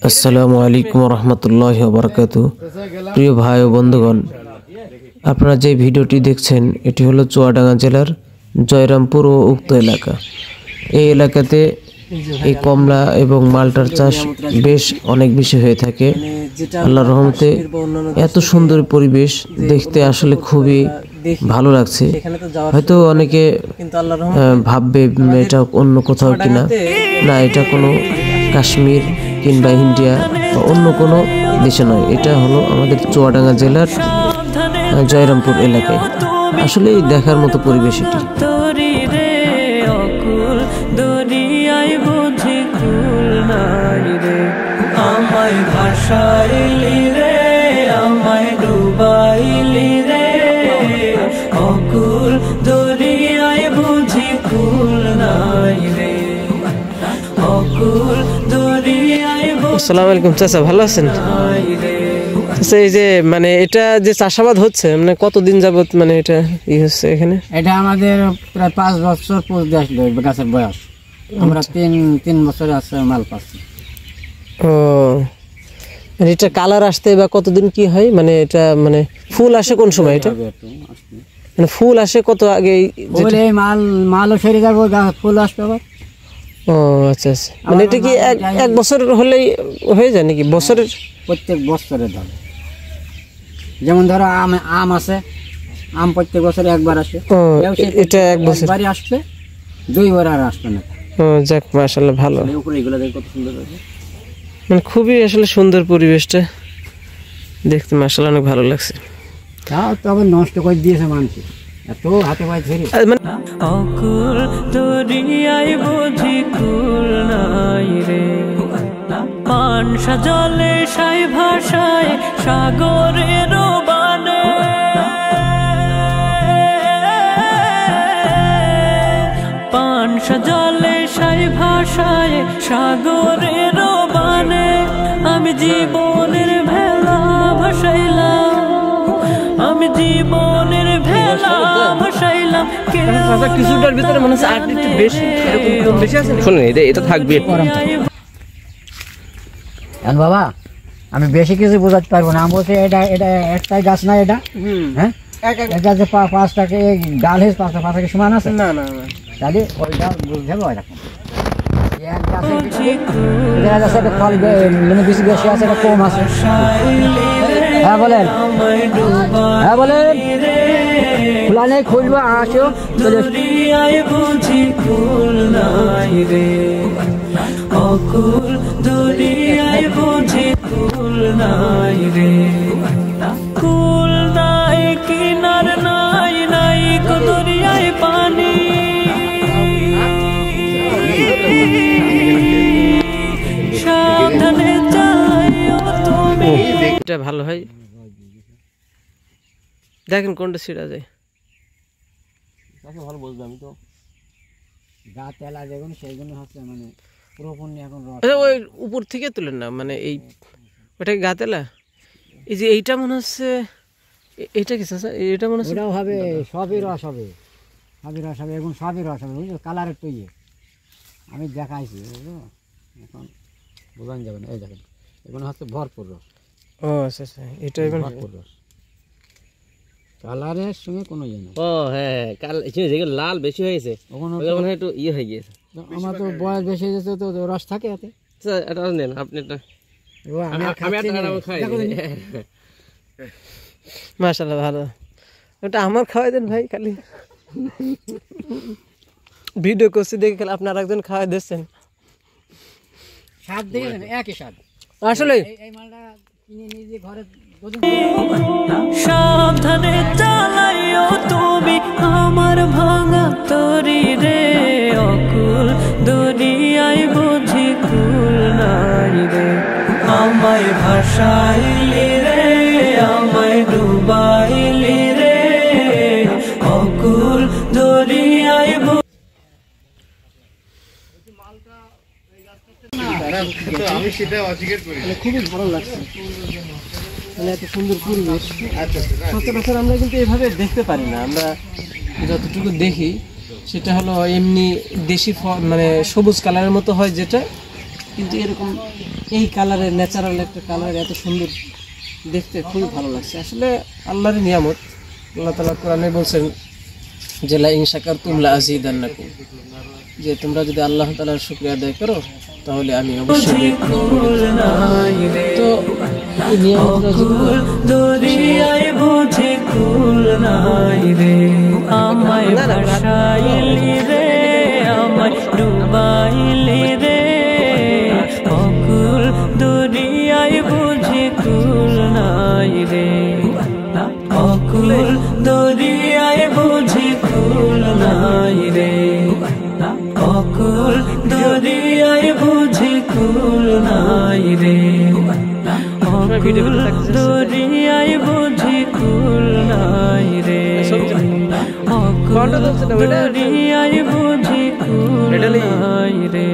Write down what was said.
আসসালামু আলাইকুম রহমতুল্লাহি ওয়া বারাকাতুহু। প্রিয় ভাই ও বন্ধুগণ, আপনারা যে ভিডিওটি দেখছেন এটি হলো চুয়াডাঙ্গা জেলার জয়রামপুর ও উক্ত এলাকা। এই এলাকাতে এই কমলা এবং মালটার চাষ বেশ অনেক বেশি হয়ে থাকে। আল্লাহর রহমতে এত সুন্দর পরিবেশ দেখতে আসলে খুবই ভালো লাগছে। হয়তো অনেকে ভাববে এটা অন্য কোথাও কিনা, না, এটা কোনো কাশ্মীর কিংবা ইন্ডিয়া বা অন্য কোনো দেশে নয়, এটা হলো আমাদের চুয়াডাঙ্গা জেলার জয়রামপুর এলাকায়। আসলেই দেখার মতো পরিবেশ এটি। আমায় ভাসাইলি রে, আমায় ডুবাইলি রে, অকুল দরিয়ায় বুঝি কুল নাই রে, অকুল দরিয়ায়। আসসালামু আলাইকুম চাচা, ভালো আছেন? আচ্ছা, এই যে মানে এটা যে চাষাবাদ হচ্ছে মানে কতদিন যাবত মানে এটা হচ্ছে এখানে? এটা আমাদের প্রায় 5 বছর পূর্বে আসলো গাছের বয়স। আমরা তিন বছরে আছে মাল পাচ্ছি। ও, এটা কালার আসতে বা কতদিন কি হয়, মানে এটা মানে ফুল আসে কোন সময়? এটা মানে ফুল আসে কত আগে? মালও সেরে যাবে, ফুল আসবে আবার। ও আচ্ছা আচ্ছা, মানে এটা কি এক বছর হলেই হয়ে যায় নাকি? বছরের প্রত্যেক বছরের দাম, যেমন ধরো আম আছে, আম প্রত্যেক বছরে একবার আসে। এটা এক বছর আসবে, 2 বার আর আসবে না। ও যাক, মাশাআল্লাহ, ভালো। উপরে এগুলো দেখো কত সুন্দর আছে, মানে খুবই আসলে সুন্দর পরিবেশটা দেখতে, মাশাআল্লাহ অনেক ভালো লাগছে। তাও তবে নষ্ট করে দিয়েছে মানুষ, এত হাতে পায়ে ধরে। অকুল দরিয়ায় বুঝি কুল নাই রে, পানসা জলে সাই ভাষায় সাগরের বানে, পানসা জলে সাই ভাষায় সাগরের বানে, আমি জীবনের ভেলা ভাসাইলাম, আমি জীবনের ভেলা ভাসাইলাম। কিছুটার ভিতরে মনে হচ্ছে আর একটু বেশি, এরকম বেশি আছে। শুনুন, এটা থাকবে বাবা, আমি বেশি কিছু বোঝাতে পারবো না। আমি বলছি এটা একটাই গাছ না, এটা হ্যাঁ এটা যে 5টাকে ডাল হয়েছে, 5টা সমান আছে না, তাহলে ওই ডাল বুঝতে হবে এরকম। এক গাছে ফল মানে বেশি আছে, এটা কম আছে। হ্যাঁ বলেন, হ্যাঁ বলেন, খোলা নেই, খুলবো, আসো। বুঝি কুল নাই রে, অকুল দরিয়ায় বুঝি কুল নাই রে, কুল নাই, কিনার নাই, নাই কো দরিয়ায় পানি, সাবধানে চালাইও তুমি। এটা ভালো হয়, দেখেন কোনটা ছিড়া যায়। ভালো বলবো, আমি তো গা তেলা যেগুলো সেইগুলো হচ্ছে মানে পুরোপুরি এখন। ওই উপর থেকে তুলেন না, মানে এই ওটাকে গা তেলা। এই যে এইটা মনে হচ্ছে, এইটা কি চাচা? এটা মনে হচ্ছে এটাও হবে, সবই রস হবে, সবই রস হবে, এখন সবই রস হবে, বুঝলো, কালারের তৈরি আমি দেখাইছি, বুঝলো, এখন বোঝানো যাবে না। এই দেখেন, এগুলো হচ্ছে ভরপুর রস। ও আচ্ছা আচ্ছা, এটা ভরপুর রস, কালারের সঙ্গে কোনো ইয়ে নেই। ও হ্যাঁ, যেগুলো লাল বেশি হয়ে গেছে, ওখানে একটু ইয়ে হয়ে গিয়েছে। আমার তো বয়স বেশি হয়ে গেছে, তো রস থাকে এতে। এটা নেন আপনি, এটা মাশাআল্লাহ ভালো। ওটা আমার খাওয়াই দেন ভাই, খালি ভিডিও করছি দেখে খালি আপনার একজন খাওয়াই দিচ্ছেন। স্বাদ দেখেছেন, একই স্বাদ আসলে। এই মালটা কিনে নিয়ে যে ঘরে সাবধানে চালাইও তুমি আমার ভাঙা তরি রে, অকুল দরিয়ায় বুঝি কুল নাই রে, আমায় ভাসাইলি রে, আমায় ডুবাইলি রে, অকুল দরিয়ায়। আমি সেটা অস্বীকার করি, খুবই ভালো লাগছে, মানে এত সুন্দর পরিবেশ সচরাচর আমরা কিন্তু এভাবে দেখতে পারি না। আমরা যতটুকু দেখি সেটা হলো এমনি দেশি মানে সবুজ কালারের মতো হয়, যেটা কিন্তু এরকম এই কালারের ন্যাচারাল একটা কালার এত সুন্দর দেখতে খুবই ভালো লাগছে। আসলে আল্লাহর নিয়ামত। আল্লাহ তাআলা কোরআনে বলছেন যে লা ইন শাকারতুম লা আযীদান্নাকুম, যে তোমরা যদি আল্লাহ তাআলার শুকরিয়া আদায় করো তাহলে আমি অবশ্যই তো এই নিয়ামতগুলো দরিয়ায় বুঝে কুল নাই রে, আমায় ভাসাইলি রে, আমায় ডুবাইলি রে, অকুল দরিয়ায় বুঝে কুল নাই রে, অকুল দরিয়ায় বুঝে কুল নাই রে, অকুল দরিয়ায় বুঝে কুল নাই রে, অকুল দরিয়ায় বুঝে কুল নাই রে, অকুল দরিয়ায় বুঝে কুল নাই রে।